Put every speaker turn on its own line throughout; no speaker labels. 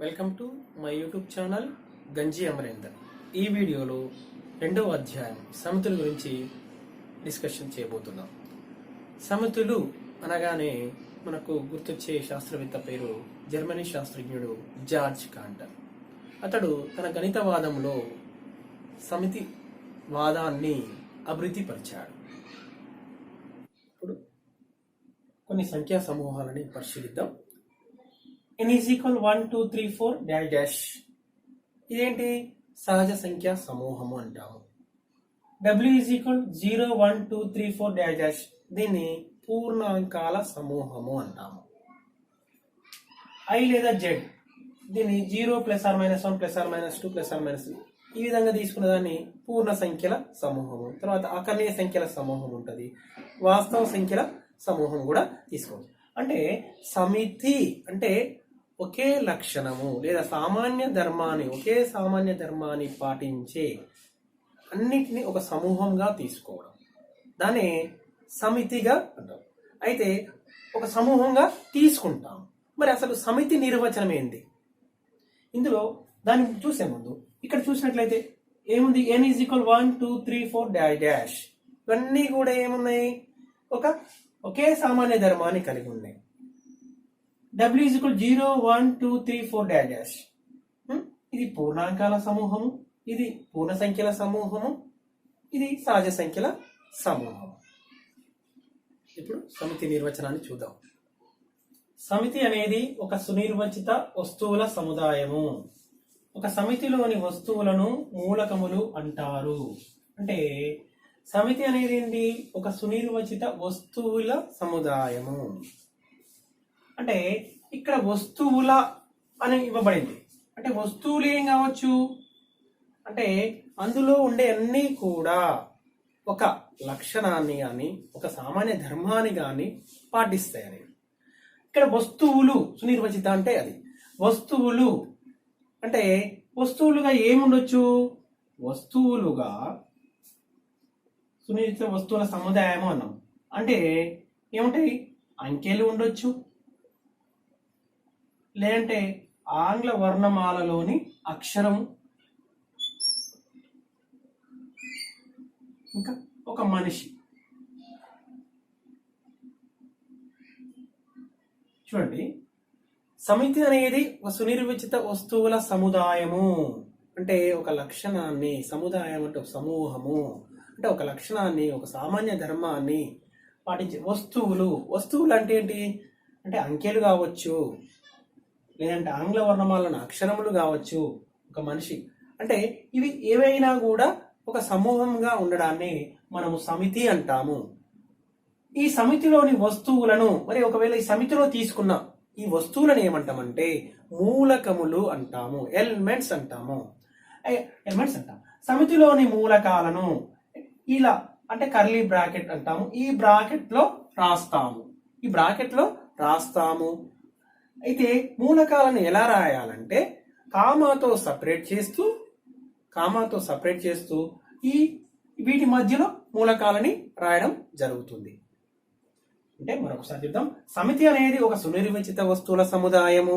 Welcome to my YouTube channel గంజి అమరేందర్. ఈ వీడియోలో రెండవ అధ్యాయం సమితుల గురించి డిస్కషన్ చేయబోతున్నాం. సమితులు అనగానే మనకు గుర్తొచ్చే శాస్త్రవేత్త పేరు జర్మనీ శాస్త్రజ్ఞుడు జార్జ్ కాంటర్. అతడు తన గణితవాదంలో సమితి వాదాన్ని అభివృద్ధిపరిచాడు. ఇప్పుడు కొన్ని సంఖ్యా సమూహాలని పరిశీలిద్దాం. n is equal 1 2 3 4 dash dash. ఇదేంటి? సహజ సంఖ్యా సమూహము అంటాము. w is equal 0 1 2 3 4 dash dash. దీన్ని పూర్ణాంకాల సమూహము అంటాము. i లేదా z, దీన్ని 0 ± 1 ± 2 ± 3 ఈ విధంగా తీసుకున్న దాన్ని పూర్ణ సంఖ్యల సమూహము. తర్వాత అకర్ణీయ సంఖ్యల సమూహం ఉంటుంది, వాస్తవ సంఖ్యల సమూహం కూడా తీసుకోవచ్చు. అంటే సమితి అంటే ఒకే లక్షణము లేదా ఒకే సామాన్య ధర్మాన్ని పాటించే అన్నిటిని ఒక సమూహంగా తీసుకోవడం, దాన్ని సమితిగా అంటాం. అయితే ఒక సమూహంగా తీసుకుంటాం. మరి అసలు సమితి నిర్వచనం ఏంది? ఇందులో దాన్ని చూసే ముందు ఇక్కడ చూసినట్లయితే ఏముంది? n is equal 1 2 3 4 dash dash. ఇవన్నీ కూడా ఏమున్నాయి? ఒకే సామాన్య ధర్మాన్ని కలిగి ఉన్నాయి. w is equal 0 1 2 3 4 dash dash. ఇది పూర్ణాంకాల సమూహము, ఇది పూర్ణ సంఖ్యల సమూహము, ఇది సహజ సంఖ్యల సమూహము. ఇప్పుడు సమితి నిర్వచనాన్ని చూద్దాం. సమితి అనేది ఒక సునిర్వచిత వస్తువుల సముదాయము. ఒక సమితిలోని వస్తువులను మూలకములు అంటారు. అంటే సమితి అనేది ఏంటి? ఒక సునిర్వచిత వస్తువుల సముదాయము. అంటే ఇక్కడ వస్తువుల అని ఇవ్వబడింది. అంటే వస్తువులు ఏం కావచ్చు అంటే అందులో ఉండే అన్నీ కూడా ఒక లక్షణాన్ని కానీ ఒక సామాన్య ధర్మాన్ని కానీ పాటిస్తాయని. ఇక్కడ వస్తువులు సునిర్వచిత అంటే అది వస్తువులు అంటే వస్తువులుగా ఏముండొచ్చు? వస్తువులుగా సునిర్వచిత వస్తువుల సముదాయము అన్నాం. అంటే ఏముంటాయి? అంకెలు ఉండొచ్చు, లేదంటే ఆంగ్ల వర్ణమాలలోని అక్షరము, ఇంకా ఒక మనిషి. చూడండి, సమితి అనేది ఒక సునిర్వచిత వస్తువుల సముదాయము. అంటే ఒక లక్షణాన్ని, సముదాయం అంటే ఒక సమూహము అంటే ఒక లక్షణాన్ని, ఒక సామాన్య ధర్మాన్ని పాటించే వస్తువులు అంటే ఏంటి? అంటే అంకెలు కావచ్చు, లేదంటే ఆంగ్ల వర్ణమాలను అక్షరములు కావచ్చు, ఒక మనిషి. అంటే ఇవి ఏవైనా కూడా ఒక సమూహంగా ఉండడాన్ని మనము సమితి అంటాము. ఈ సమితిలోని వస్తువులను మరి ఒకవేళ ఈ సమితిలో తీసుకున్న ఈ వస్తువులను ఏమంటామంటే మూలకములు అంటాము, ఎలిమెంట్స్ అంటాము. సమితిలోని మూలకాలను ఇలా అంటే కర్లీ బ్రాకెట్ అంటాము. ఈ బ్రాకెట్ లో రాస్తాము. అయితే మూలకాలను ఎలా రాయాలంటే కామాతో సపరేట్ చేస్తూ వీటి మధ్యలో మూలకాలని రాయడం జరుగుతుంది. అంటే మరొకసారి చెప్తాం. సమితి అనేది ఒక సునిర్వచిత వస్తువుల సముదాయము.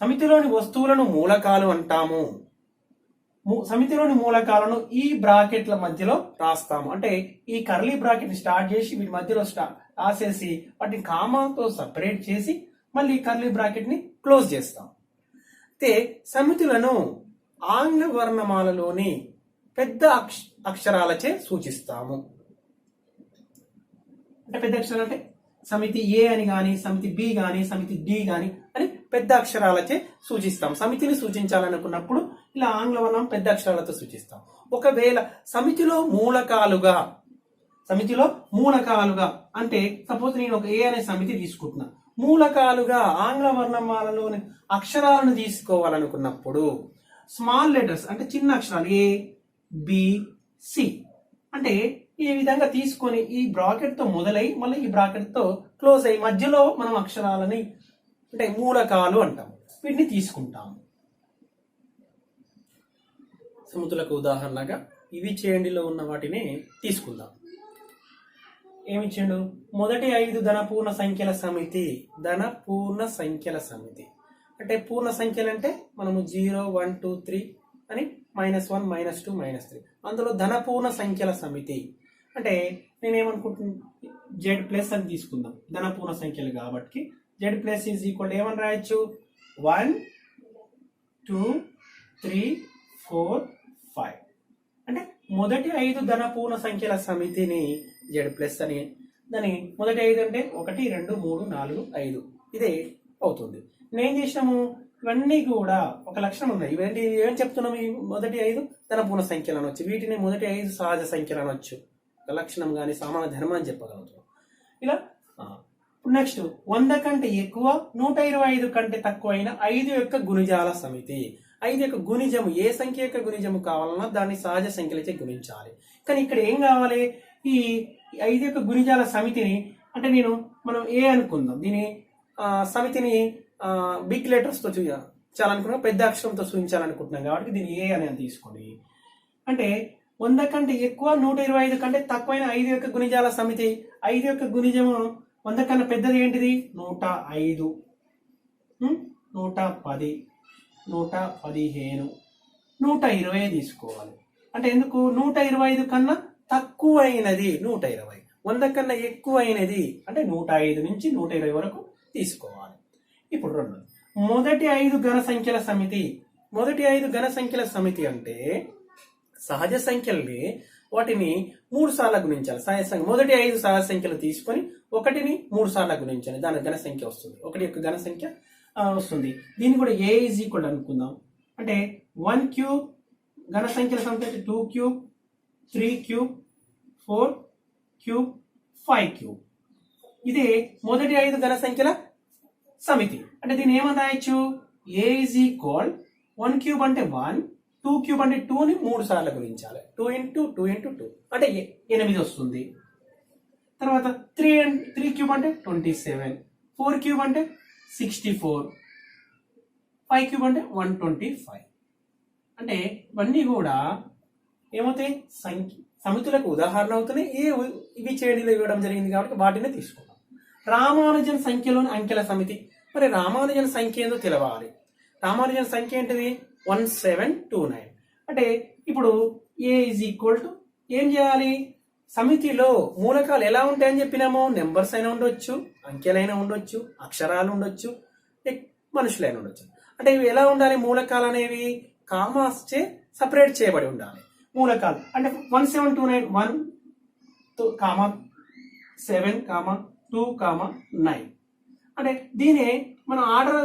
సమితిలోని వస్తువులను మూలకాలు అంటాము. సమితిలోని మూలకాలను ఈ బ్రాకెట్ల మధ్యలో రాస్తాము. అంటే ఈ కర్లీ బ్రాకెట్ స్టార్ట్ చేసి వీటి మధ్యలో రాసేసి వాటిని కామాతో సపరేట్ చేసి మళ్ళీ కర్లీ బ్రాకెట్ ని క్లోజ్ చేస్తాం. అయితే సమితులను ఆంగ్ల వర్ణమాలలోని పెద్ద అక్షరాలచే సూచిస్తాము. అంటే పెద్ద అక్షరాలు అంటే సమితి ఏ అని గాని, సమితి బి గాని, సమితి డి గాని అని పెద్ద అక్షరాలచే సూచిస్తాం. సమితిని సూచించాలనుకున్నప్పుడు ఇలా ఆంగ్ల వర్ణం పెద్ద అక్షరాలతో సూచిస్తాం. ఒకవేళ సమితిలో మూలకాలుగా అంటే సపోజ్ నేను ఒక ఏ అనే సమితి తీసుకుంటున్నా, మూలకాలుగా ఆంగ్ల వర్ణమాలలోని అక్షరాలను తీసుకోవాలనుకున్నప్పుడు స్మాల్ లెటర్స్ అంటే చిన్న అక్షరాలు ఏ బి సి అంటే ఈ విధంగా తీసుకొని ఈ బ్రాకెట్ తో మొదలై మళ్ళీ ఈ బ్రాకెట్ తో క్లోజ్ అయ్యి మధ్యలో మనం అక్షరాలని అంటే మూలకాలు అంటాం. వీటిని తీసుకుంటాము. సమితులకు ఉదాహరణగా ఇవి చేయండిలో ఉన్న వాటిని తీసుకుందాం. ఏమిచ్చిండు? మొదటి 5 ధనపూర్ణ సంఖ్యల సమితి. అంటే పూర్ణ సంఖ్యలు అంటే మనము 0 1 2 3 అని -1 -2 -3 అందులో ధన పూర్ణ సంఖ్యల సమితి అంటే నేనేమనుకుంటున్నాను జెడ్ ప్లస్ అని తీసుకుందాం ధన పూర్ణ సంఖ్యలు కాబట్టి జెడ్ ప్లస్ ఈజ్ ఈక్వల్ ఏమని రాయొచ్చు 1 2 3 4 5 అంటే మొదటి 5 ధన పూర్ణ సంఖ్యల సమితిని జెడ్ ప్లస్ అని దాని మొదటి 5 అంటే 1 2 3 4 5 ఇదే అవుతుంది నేను చేసినాము ఇవన్నీ కూడా ఒక లక్షణం ఉన్నాయి ఇవన్నీ ఏం చెప్తున్నాం ఈ మొదటి 5 ధన పూర్ణ సంఖ్యలు అనొచ్చు వీటిని మొదటి 5 సహజ సంఖ్యలు అనొచ్చు ఒక లక్షణం కానీ సామాన్య ధర్మం అని చెప్పగలుగుతాం ఇలా నెక్స్ట్ 100 కంటే ఎక్కువ 125 కంటే తక్కువ అయిన 5 యొక్క గుణిజాల సమితి 5 యొక్క గుణిజము ఏ సంఖ్య యొక్క గుణిజము కావాలన్నా దాన్ని సహజ సంఖ్యలచే గుణించాలి కానీ ఇక్కడ ఏం కావాలి ఈ 5 యొక్క గుణిజాల సమితిని అంటే మనం ఏ అనుకుందాం దీని సమితిని బిగ్ లెటర్స్ తో చూపించాలనుకున్నాం పెద్ద అక్షరంతో చూపించాలనుకుంటున్నాం కాబట్టి దీన్ని ఏ అని తీసుకోండి అంటే 100 కంటే ఎక్కువ 125 కంటే తక్కువైన 5 యొక్క గుణిజాల సమితి 5 యొక్క గుణిజము 100 కన్నా పెద్దది ఏంటిది 105 110 115 120 తీసుకోవాలి అంటే ఎందుకు 125 కన్నా తక్కువైనది 120 100 కన్నా ఎక్కువైనది అంటే 105 నుంచి 120 వరకు తీసుకోవాలి ఇప్పుడు రెండు మొదటి 5 ఘన సంఖ్యల సమితి మొదటి 5 ఘన సంఖ్యల సమితి అంటే సహజ సంఖ్యల్ని వాటిని 3 సార్లు గుణించాలి సహజ సంఖ్య మొదటి 5 సహజ సంఖ్యలు తీసుకొని ఒకటిని 3 సార్లు గుణించాలి దాని ఘన సంఖ్య వస్తుంది ఒకటి యొక్క ఘన సంఖ్య వస్తుంది దీన్ని కూడా ఏ ఈజ్ ఈక్వల్ అనుకుందాం అంటే 1 క్యూబ్ ఘన సంఖ్యల సంఖ్య 2 క్యూబ్ 3 క్యూబ్ 4 క్యూబ్ 5 క్యూబ్ ఇదే మొదటి 5 ఘన సంఖ్యల సమితి అంటే దీన్ని ఏమని రాయొచ్చు ఏ ఈజ్ ఈక్వల్ 1 క్యూబ్ అంటే 1 2 క్యూబ్ అంటే 2 ని 3 సార్లు గుణించాలి 2 ఇంటూ 2 ఇంటూ 2 అంటే 8 వస్తుంది తర్వాత 3 క్యూబ్ అంటే 27 4 క్యూబ్ అంటే 64 5 క్యూబ్ అంటే 125 అంటే ఇవన్నీ కూడా ఏమవుతాయి సమితులకు ఉదాహరణ అవుతున్నాయి ఇవి చేయడీలో ఇవ్వడం జరిగింది కాబట్టి వాటినే తీసుకున్నాం రామానుజన్ సంఖ్యలోని అంకెల సమితి మరి రామానుజన్ సంఖ్య ఏందో తెలవాలి రామానుజన్ సంఖ్య ఏంటిది 1729 అంటే ఇప్పుడు ఏ ఈజ్ ఈక్వల్ టు ఏం చేయాలి సమితిలో మూలకాలు ఎలా ఉంటాయని చెప్పినాము నెంబర్స్ అయినా ఉండొచ్చు అంకెలైనా ఉండొచ్చు అక్షరాలు ఉండొచ్చు మనుషులైనా ఉండొచ్చు అంటే ఇవి ఎలా ఉండాలి మూలకాలు అనేవి కామాస్ చే సపరేట్ చేయబడి ఉండాలి మూలకాలు అంటే 1729 1 కామా 7 కామా 2 కామా 9 అంటే దీనే మనం ఆర్డర్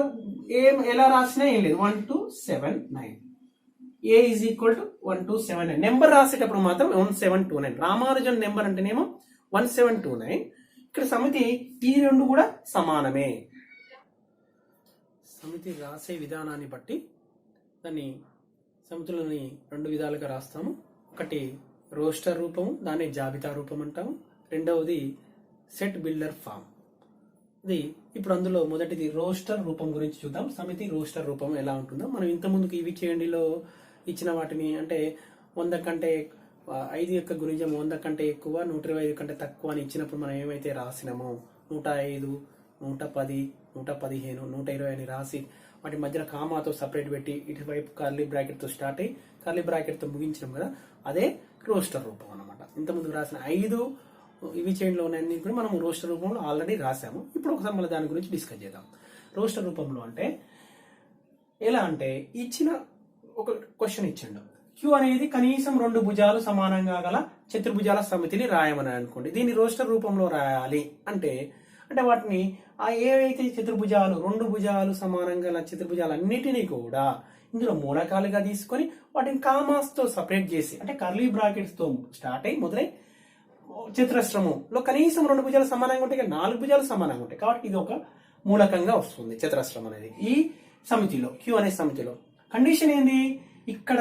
ఎలా రాసినా ఏం లేదు 1 2 7 9 ఏ ఈజ్ ఈక్వల్ టు 1 2 7 9 నెంబర్ రాసేటప్పుడు మాత్రం 1729 రామానుజన్ నెంబర్ అంటేనేమో 1729 ఇక్కడ సమితి ఈ రెండు కూడా సమానమే సమితి రాసే విధానాన్ని బట్టి దాన్ని సమితులని రెండు విధాలుగా రాస్తాము ఒకటి రోస్టర్ రూపము దాన్ని జాబితా రూపం అంటాము రెండవది సెట్ బిల్డర్ ఫామ్ ఇది ఇప్పుడు అందులో మొదటిది రోస్టర్ రూపం గురించి చూద్దాం సమితి రోస్టర్ రూపం ఎలా ఉంటుందో మనం ఇంతకుముందుకు ఇవి చేయండిలో ఇచ్చిన వాటిని అంటే 100 కంటే 5 యొక్క గుణిజం 100 కంటే ఎక్కువ 125 కంటే తక్కువ అని ఇచ్చినప్పుడు మనం ఏమైతే రాసినామో 105 110 115 120 అని రాసి వాటి మధ్యలో కామాతో సపరేట్ పెట్టి ఇటువైపు కర్లీ బ్రాకెట్తో స్టార్ట్ అయ్యి కర్లీ బ్రాకెట్తో ముగించినాం కదా అదే రోస్టర్ రూపం అన్నమాట ఇంతకుముందు రాసిన 5 ఇవి చైన్లో ఉన్నాయని కూడా మనం రోస్టర్ రూపంలో ఆల్రెడీ రాసాము ఇప్పుడు ఒకసారి మళ్ళీ దాని గురించి డిస్కస్ చేద్దాం రోస్టర్ రూపంలో అంటే ఎలా అంటే ఇచ్చిన ఒక క్వశ్చన్ ఇచ్చిండు క్యూ అనేది కనీసం 2 భుజాలు సమానంగా గల చతుర్భుజాల సమితిని రాయమని అనుకోండి దీన్ని రోస్టర్ రూపంలో రాయాలి అంటే వాటిని ఏవైతే చతుర్భుజాలు 2 భుజాలు సమానంగా గల చతుర్భుజాలన్నిటినీ కూడా ఇందులో మూలకాలుగా తీసుకొని వాటిని కామాస్తో సపరేట్ చేసి అంటే కర్లీ బ్రాకెట్స్ తో స్టార్ట్ అయ్యి మొదలై చతురస్రములో కనీసం 2 భుజాలు సమానంగా ఉంటాయి 4 భుజాలు సమానంగా ఉంటాయి కాబట్టి ఇది ఒక మూలకంగా వస్తుంది చతురస్రం అనేది ఈ సమితిలో క్యూ అనే సమితిలో కండిషన్ ఏంది ఇక్కడ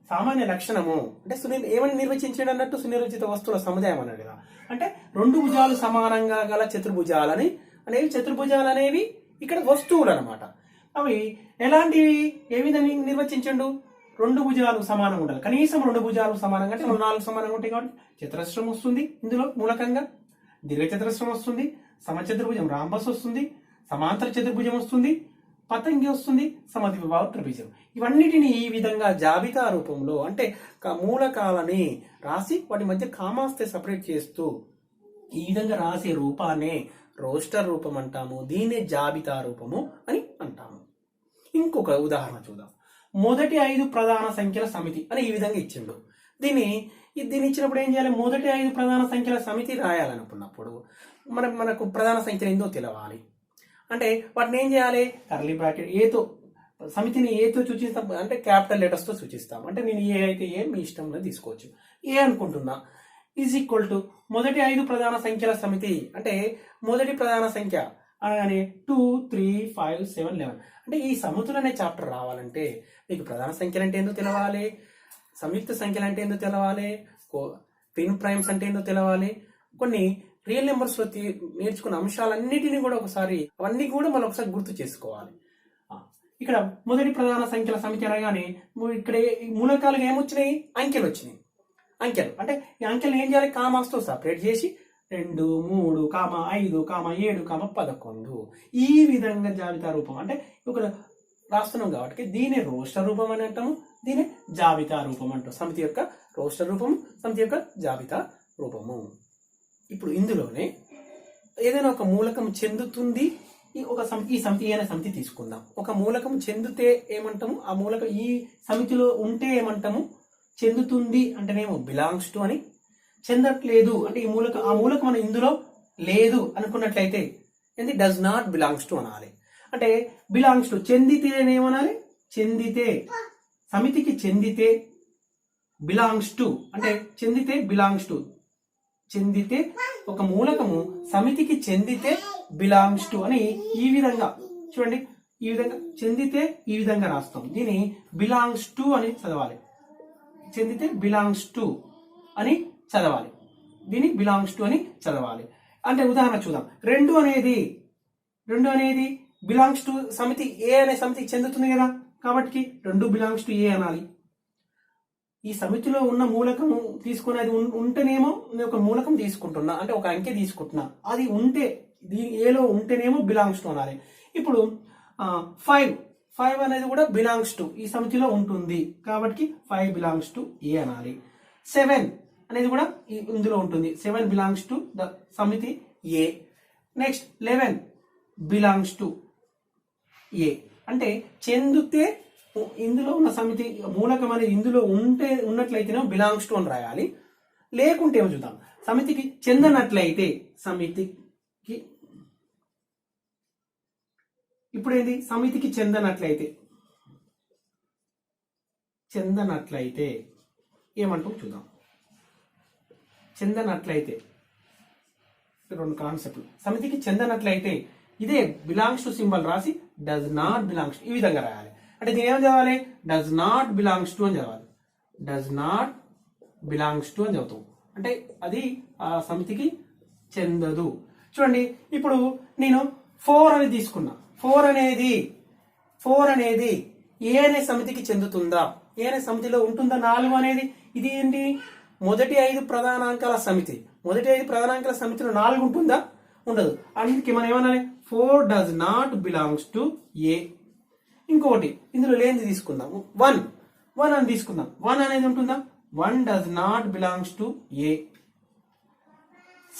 సామాన్య లక్షణము అంటే ఏమని నిర్వచించాడు అన్నట్టు సునిర్వచిత వస్తువుల సముదాయం అన్నాడు కదా అంటే 2 భుజాలు సమానంగా గల చతుర్భుజాలని చతుర్భుజాలు అనేవి ఇక్కడ వస్తువులు అనమాట అవి ఎలాంటివి ఏ విధంగా నిర్వచించండు 2 భుజాలు సమానంగా ఉండాలి కనీసం 2 భుజాలు సమానంగా అంటే 4 సమానంగా ఉంటాయి కాబట్టి చతురస్రం వస్తుంది ఇందులో మూలకంగా దీర్ఘ చతురస్రం వస్తుంది సమచతుర్భుజం రాంబస్ వస్తుంది సమాంతర చతుర్భుజం వస్తుంది పతంగి వస్తుంది, సమద్వి భావ త్రిభుజం. ఇవన్నిటిని ఈ విధంగా జాబితా రూపంలో అంటే మూలకాలని రాసి వాటి మధ్య కామాస్తే సపరేట్ చేస్తూ ఈ విధంగా రాసే రూపాన్నే రోస్టర్ రూపం అంటాము. దీన్నే జాబితా రూపము అని అంటాము. ఇంకొక ఉదాహరణ చూద్దాం. మొదటి 5 ప్రధాన సంఖ్యల సమితి అని ఈ విధంగా ఇచ్చిండు. దీన్ని ఇచ్చినప్పుడు ఏం చేయాలి? మొదటి 5 ప్రధాన సంఖ్యల సమితి రాయాలనుకున్నప్పుడు మనకు ప్రధాన సంఖ్యలు ఏందో తెలవాలి. అంటే వాటిని ఏం చేయాలి? కర్లీ బ్రాకెట్ ఏతో సమితిని ఏతో సూచిస్తాం అంటే క్యాపిటల్ లెటర్స్ తో సూచిస్తాం. అంటే నేను ఏ అయితే ఏ మీ ఇష్టంలో తీసుకోవచ్చు. ఏ అనుకుంటున్నా ఈజ్ ఈక్వల్ టు మొదటి 5 ప్రధాన సంఖ్యల సమితి అంటే మొదటి ప్రధాన సంఖ్య అనగానే 2, 3, 5, 7, 11. అంటే ఈ సమితులు అనే చాప్టర్ రావాలంటే మీకు ప్రధాన సంఖ్యలు అంటే ఏందో తెలవాలి, సంయుక్త సంఖ్యలు అంటే ఏందో తెలవాలి, ట్విన్ ప్రైమ్స్ అంటే ఏందో తెలవాలి, కొన్ని రియల్ నెంబర్స్ లో నేర్చుకున్న అంశాలన్నిటినీ కూడా అవన్నీ కూడా మనం ఒకసారి గుర్తు చేసుకోవాలి. ఇక్కడ మొదటి ప్రధాన సంఖ్యల సమితి అనగానే ఇక్కడ మూలకాలుగా ఏమొచ్చినాయి? అంకెలు వచ్చినాయి. అంకెలు అంటే ఈ అంకెలు ఏం చేయాలి? కామాస్తో సపరేట్ చేసి 2, 3, 5, 7, 11 ఈ విధంగా జాబితా రూపం అంటే ఒక రాస్తున్నాం కాబట్టి దీని రోస్టర్ రూపం అని అంటాము, దీని జాబితా రూపం అంటాం. సమితి యొక్క రోస్టర్ రూపము, సమితి యొక్క జాబితా రూపము. ఇప్పుడు ఇందులోనే ఏదైనా ఒక మూలకం చెందుతుంది ఈ సమితి అనే సమితి తీసుకుందాం. ఒక మూలకం చెందితే ఏమంటాము? ఆ మూలకం ఈ సమితిలో ఉంటే ఏమంటాము? చెందుతుంది అంటేనేమో బిలాంగ్స్ టు అని, చెందట్లేదు అంటే ఆ మూలకం మన ఇందులో లేదు అనుకున్నట్లయితే ఏంటి? డస్ నాట్ బిలాంగ్స్ టు అనాలి. అంటే బిలాంగ్స్ టు చెందితేనేమనాలి? చెందితే సమితికి చెందితే బిలాంగ్స్ టు అంటే చెందితే బిలాంగ్స్ టు చెందితే ఒక మూలకము సమితికి చెందితే బిలాంగ్స్ టు అని ఈ విధంగా చూడండి. ఈ విధంగా చెందితే ఈ విధంగా రాస్తాం. దీన్ని బిలాంగ్స్ టు అని చదవాలి. చెందితే బిలాంగ్స్ టు అని చదవాలి. దీన్ని బిలాంగ్స్ టు అని చదవాలి. అంటే ఉదాహరణ చూద్దాం. 2 అనేది బిలాంగ్స్ టు సమితి ఏ అనే సమితికి చెందుతుంది కదా, కాబట్టి 2 బిలాంగ్స్ టు ఏ అనాలి. ఈ సమితిలో ఉన్న మూలకం తీసుకుని అది ఉంటేనేమో నేను ఒక మూలకం తీసుకుంటున్నా అంటే ఒక అంకె తీసుకుంటున్నా, అది ఉంటే దీని ఏలో ఉంటేనేమో బిలాంగ్స్ టు అనాలి. ఇప్పుడు 5 అనేది కూడా బిలాంగ్స్ టు ఈ సమితిలో ఉంటుంది కాబట్టి 5 బిలాంగ్స్ టు ఏ అనాలి. 7 అనేది కూడా ఇందులో ఉంటుంది. 7 బిలాంగ్స్ టు ద సమితి ఏ. Next 11 belongs to A. అంటే చెందితే ఇందులో ఉన్న సమితి మూలకం అనేది ఇందులో ఉన్నట్లయితేనే బిలాంగ్స్ టు అని రాయాలి. లేకుంటే ఏమో చూద్దాం. సమితికి చెందనట్లయితే ఇప్పుడు ఏంటి? సమితికి చెందనట్లయితే ఏమంటాం చూద్దాం. చెందనట్లయితే 2 కాన్సెప్ట్లు. సమితికి చెందనట్లయితే ఇదే బిలాంగ్స్ టు సింబల్ రాసి డస్ నాట్ బిలాంగ్స్ ఈ విధంగా రాయాలి. అంటే దీని ఏమని చదవాలి? డస్ నాట్ బిలాంగ్స్ టు అని చదవాలి. డస్ నాట్ బిలాంగ్స్ టు అని చదువుతాం. అంటే అది ఆ సమితికి చెందదు. చూడండి, ఇప్పుడు నేను 4 అని తీసుకున్నా. 4 అనేది ఏ అనే సమితికి చెందుతుందా? ఏ అనే సమితిలో ఉంటుందా? 4 అనేది ఇది ఏంటి? మొదటి 5 ప్రధానాంకాల సమితి. మొదటి 5 ప్రధానాంకాల సమితిలో 4 ఉంటుందా? ఉండదు. అందుకే మనం ఏమనాలి? 4 డస్ నాట్ బిలాంగ్స్ టు ఏ. ఇంకొకటి ఇందులో లేనిది తీసుకుందాం. 1 అని తీసుకుందాం. 1 అనేది ఉంటుందా? 1 does not belongs to A.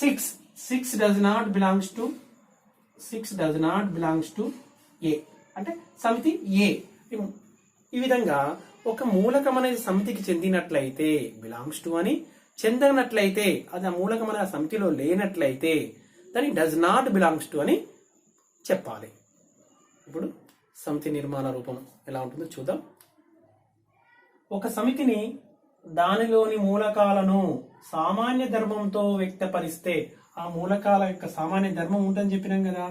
6 does not belongs to A. అంటే సమితి ఏ. ఈ విధంగా ఒక మూలకం అనేది సమితికి చెందినట్లయితే బిలాంగ్స్ టు అని, చెందనట్లయితే అది ఆ మూలకం అనే సమితిలో లేనట్లయితే దాన్ని డస్ నాట్ బిలాంగ్స్ టు అని చెప్పాలి. ఇప్పుడు సమితి నిర్మాణ రూపం ఎలా ఉంటుందో చూద్దాం. ఒక సమితిని దానిలోని మూలకాలను సామాన్య ధర్మంతో వ్యక్తపరిస్తే, ఆ మూలకాల యొక్క సామాన్య ధర్మం ఉంటుందని చెప్పినాం కదా,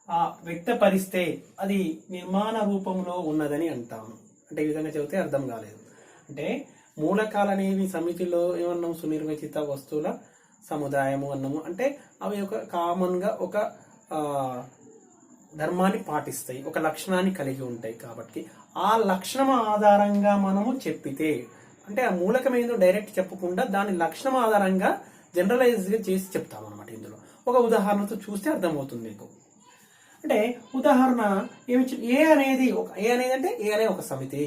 ఆ వ్యక్తపరిస్తే అది నిర్మాణ రూపంలో ఉన్నదని అంటాము. అంటే ఈ విధంగా చెబితే అర్థం కాలేదు. అంటే మూలకాలు అనేవి సమితిలో ఏమన్నాము? సునిర్వచిత వస్తువుల సముదాయము అన్నాము. అంటే అవి ఒక కామన్ గా ఒక ధర్మాన్ని పాటిస్తాయి, ఒక లక్షణాన్ని కలిగి ఉంటాయి. కాబట్టి ఆ లక్షణం ఆధారంగా మనము చెప్పితే, అంటే ఆ మూలకం ఏందో డైరెక్ట్ చెప్పకుండా దాని లక్షణం ఆధారంగా జనరలైజ్ గా చేసి చెప్తాం అనమాట. ఇందులో ఒక ఉదాహరణతో చూస్తే అర్థమవుతుంది మీకు. అంటే ఉదాహరణ ఏమి ఏ అనేది అంటే ఏ అనే ఒక సమితి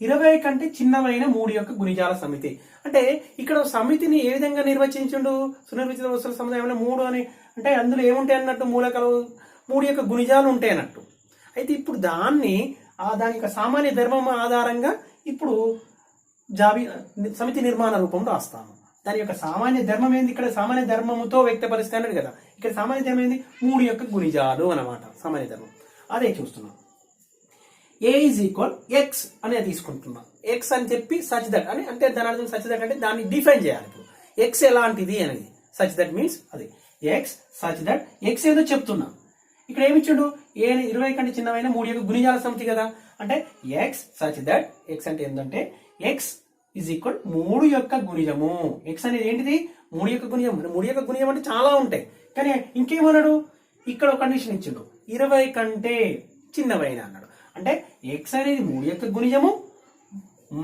20 కంటే చిన్నవైన 3 యొక్క గుణిజాల సమితి. అంటే ఇక్కడ సమితిని ఏ విధంగా నిర్వచించుండు? సునిర్వచిత వస్తువుల సముదాయం 3 అని అంటే అందులో ఏముంటాయి అన్నట్టు? మూలకాలు 3 యొక్క గుణిజాలు ఉంటాయి అన్నట్టు. అయితే ఇప్పుడు దాని యొక్క సామాన్య ధర్మం ఆధారంగా ఇప్పుడు సమితి నిర్మాణ రూపం రాస్తాము. దాని యొక్క సామాన్య ధర్మం ఏంది? ఇక్కడ సామాన్య ధర్మముతో వ్యక్తపరిస్తే అన్నాడు కదా, ఇక్కడ సామాన్య ధర్మం ఏంది? 3 యొక్క గుణిజాలు అన్నమాట సామాన్య ధర్మం. అదే చూస్తున్నాం. ఏ ఈజ్ ఈక్వల్ ఎక్స్ అనేది తీసుకుంటున్నాం. ఎక్స్ అని చెప్పి సచ్ దట్ అని అంటే దాని అర్థం సచ్ దట్ అంటే దాన్ని డిఫైన్ చేయాలి. ఇప్పుడు ఎక్స్ ఎలాంటిది అనేది సచ్ దట్ మీన్స్ అది ఎక్స్ సచ్ దట్ ఎక్స్ ఏదో చెప్తున్నా. ఇక్కడ ఏమి ఇచ్చాడు? ఏ 20 కంటే చిన్నవైన 3 యొక్క గుణిజాల సమితి కదా, అంటే ఎక్స్ సచ్ దట్ ఎక్స్ అంటే ఏంటంటే ఎక్స్ ఈజ్ ఈక్వల్ 3 యొక్క గుణిజము. ఎక్స్ అనేది ఏంటిది? 3 యొక్క గుణిజం. 3 యొక్క గుణిజం అంటే చాలా ఉంటాయి, కానీ ఇంకేమన్నాడు? ఇక్కడ ఒక కండిషన్ ఇచ్చిండు, 20 కంటే చిన్నవైన అన్నాడు. అంటే ఎక్స్ అనేది 3 యొక్క గుణిజము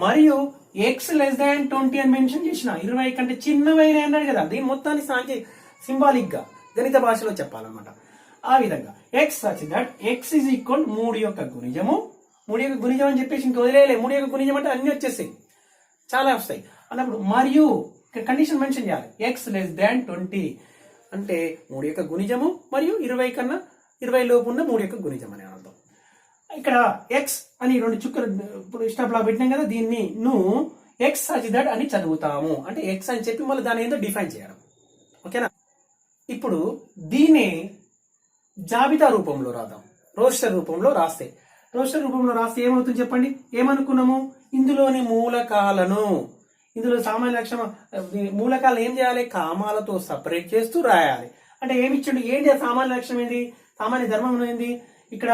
మరియు ఎక్స్ లెస్ దాన్ 20 అని మెన్షన్ చేసిన 20 కంటే చిన్నవైన అన్నాడు కదా. దీని మొత్తాన్ని సింబాలిక్ గా గణిత భాషలో చెప్పాలన్నమాట. ఆ విధంగా X such that x is equal 3 యొక్క గుణిజము. 3 యొక్క గుణిజం అని చెప్పేసి ఇంక వదిలేయలే. 3 యొక్క గుణిజం అంటే అన్ని వచ్చేస్తాయి, చాలా వస్తాయి అన్నప్పుడు మరియు కండిషన్ మెన్షన్ చేయాలి. ఎక్స్ లెస్ దాన్ 20 అంటే 3 యొక్క గుణిజము మరియు 20 లోపు ఉన్న 3 యొక్క గుణిజం అనే అర్థం. ఇక్కడ ఎక్స్ అని 2 చుక్కలు ఇప్పుడు స్టాప్ లా పెట్టినాం కదా, దీన్ని నువ్వు ఎక్స్ సచ్ దట్ అని చదువుతాము. అంటే ఎక్స్ అని చెప్పి మళ్ళీ దాని ఏందో డిఫైన్ చేయడం. ఓకేనా? ఇప్పుడు దీన్ని జాబితా రూపంలో రాద్దాం. రోస్టర్ రూపంలో రాస్తే ఏమవుతుంది చెప్పండి? ఏమనుకున్నాము? ఇందులోని మూలకాలను, ఇందులో సామాన్య లక్షణం మూలకాలు ఏం చేయాలి? కామాలతో సపరేట్ చేస్తూ రాయాలి. అంటే ఏమి ఇచ్చిండు? ఏంటి సామాన్య లక్షణం ఏంది? సామాన్య ధర్మం ఏంది? ఇక్కడ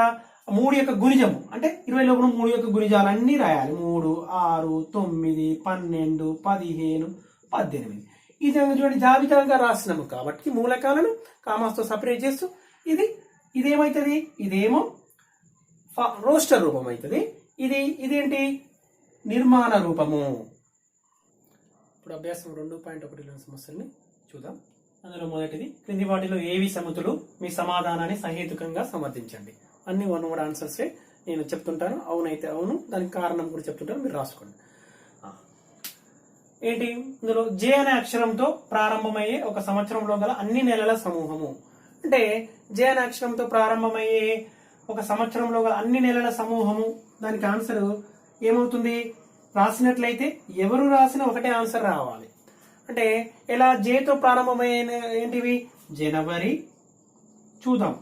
3 యొక్క గుణిజము అంటే 20 లోపల 3 యొక్క గుణిజాలు అన్ని రాయాలి. 3, 6, 9, 12, 15, 18 ఇది చూడండి జాబితాగా రాసినాము కాబట్టి మూలకాలను కామాస్తో సపరేట్ చేస్తూ ఇదేమవుతుంది? ఇదేమో రోస్టర్ రూపం అవుతుంది. ఇదేంటి? నిర్మాణ రూపము. ఇప్పుడు అభ్యాసం 2.1 సమస్యల్ని చూద్దాం. అందులో మొదటిది, క్రింది వాటిలో ఏవి సమితులు? మీ సమాధానాన్ని సహేతుకంగా సమర్థించండి. అన్ని 1 word ఆన్సర్సే నేను చెప్తుంటాను. అవునైతే అవును, దానికి కారణం కూడా చెప్తుంటాను, మీరు రాసుకోండి. ఏంటి? ఇందులో జే అనే అక్షరంతో ప్రారంభమయ్యే ఒక సంవత్సరంలో గల అన్ని నెలల సమూహము. అంటే జే అనే అక్షరంతో ప్రారంభమయ్యే ఒక సంవత్సరంలో గల అన్ని నెలల సమూహము. దానికి ఆన్సర్ ఏమవుతుంది? రాసినట్లయితే ఎవరు రాసిన ఒకటే ఆన్సర్ రావాలి. అంటే ఎలా? జేతో ప్రారంభమైన ఏంటివి? జనవరి, చూద్దాం,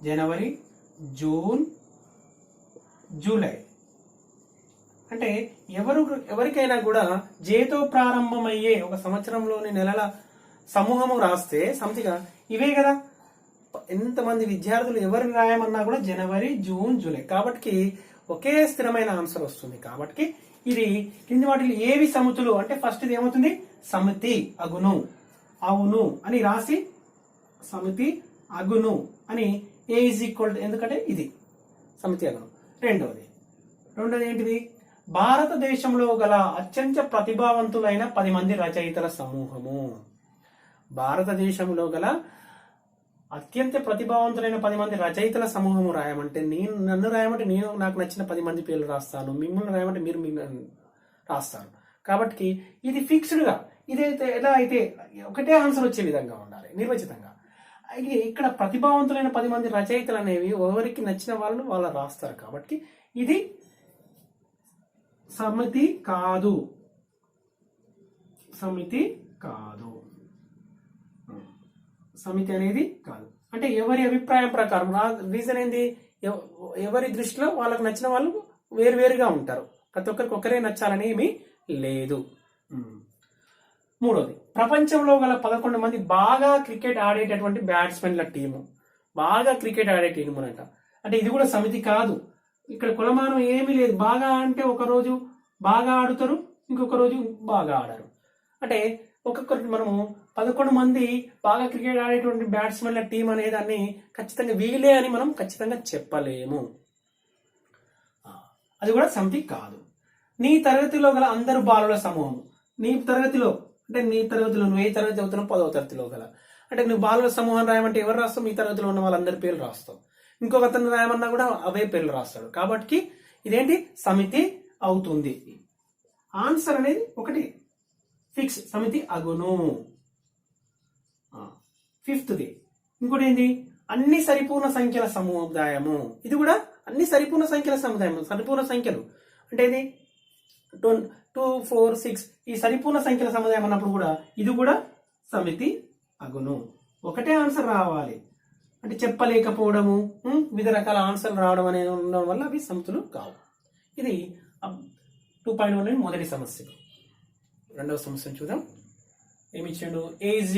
జనవరి, జూన్, జూలై. అంటే ఎవరికైనా కూడా జేతో ప్రారంభమయ్యే ఒక సంవత్సరంలోని నెలల సమూహము రాస్తే సమితిగా ఇవే కదా. ఎంతమంది విద్యార్థులు ఎవరు రాయమన్నా కూడా జనవరి, జూన్, జూలై. కాబట్టి ఒకే స్థిరమైన ఆన్సర్ వస్తుంది. కాబట్టి ఇది కింది వాటిలో ఏవి సమితులు అంటే ఫస్ట్ ఇది ఏమవుతుంది? సమితి అగును, అవును అని రాసి సమితి అగును అని ఏ ఈజ్ ఈక్వల్ ఎందుకంటే ఇది సమితి అగును. రెండవది ఏంటిది? భారతదేశంలో గల అత్యంత ప్రతిభావంతులైన 10 మంది రచయితల సమూహము. భారతదేశంలో గల అత్యంత ప్రతిభావంతులైన 10 మంది రచయితల సమూహము రాయమంటే నన్ను రాయమంటే నేను నాకు నచ్చిన 10 మంది పేర్లు రాస్తాను, మిమ్మల్ని రాయమంటే మీరు రాస్తారు. కాబట్టి ఇది ఫిక్స్డ్ గా ఇదైతే ఎలా అయితే ఒకటే ఆన్సర్ వచ్చే విధంగా ఉండాలి నిర్వచితంగా. ఇక్కడ ప్రతిభావంతులైన 10 మంది రచయితలు అనేవి ఎవరికి నచ్చిన వాళ్ళు రాస్తారు. కాబట్టి ఇది సమితి కాదు, సమితి అనేది కాదు. అంటే ఎవరి అభిప్రాయం ప్రకారం రీజన్ ఏంది? ఎవరి దృష్టిలో వాళ్ళకు నచ్చిన వాళ్ళు వేరువేరుగా ఉంటారు. ప్రతి ఒక్కరికి ఒకరే నచ్చాలని ఏమీ లేదు. మూడోది, ప్రపంచంలో గల 11 మంది బాగా క్రికెట్ ఆడేటటువంటి బ్యాట్స్మెన్ల టీము. బాగా క్రికెట్ ఆడే టీము అంట. అంటే ఇది కూడా సమితి కాదు. ఇక్కడ కులమానం ఏమీ లేదు. బాగా అంటే ఒక రోజు బాగా ఆడుతారు, ఇంకొక రోజు బాగా ఆడరు. అంటే ఒక్కొక్కరికి మనము 11 మంది బాగా క్రికెట్ ఆడేటువంటి బ్యాట్స్మెన్ల టీం అనే దాన్ని ఖచ్చితంగా వీలే అని మనం ఖచ్చితంగా చెప్పలేము. అది కూడా సమితి కాదు. నీ తరగతిలో గల అందరు బాలుల సమూహం. నీ తరగతిలో అంటే నీ తరగతిలో నువ్వు ఏ తరగతి అవుతున్నావు? 10వ తరగతిలో గల. అంటే నువ్వు బాలుల సమూహం రాయమంటే ఎవరు రాస్తావు? మీ తరగతిలో ఉన్న వాళ్ళందరి పేర్లు రాస్తావు. ఇంకొక అతను రాయమన్నా కూడా అవే పేర్లు రాస్తాడు. కాబట్టి ఇదేంటి సమితి అవుతుంది. ఆన్సర్ అనేది ఒకటి ఫిక్స్, సమితి అగును. ఫిఫ్త్ది ఇంకోటి ఏంటి, అన్ని సరిపూర్ణ సంఖ్యల సముదాయము. ఇది కూడా అన్ని సరిపూర్ణ సంఖ్యల సముదాయం. సరిపూర్ణ సంఖ్యలు అంటే ఇది 2, 4, 6 ఈ సరిపూర్ణ సంఖ్యల సముదాయం అన్నప్పుడు కూడా ఇది కూడా సమితి అగును. ఒకటే ఆన్సర్ రావాలి అంటే చెప్పలేకపోవడము, వివిధ రకాల ఆన్సర్లు రావడం అనేది ఉండడం వల్ల అవి సమితులు కావు. ఇది 2.1 మొదటి సమస్య. రెండవ సమస్యను చూద్దాం. ఏమి ఇచ్చాడు, a =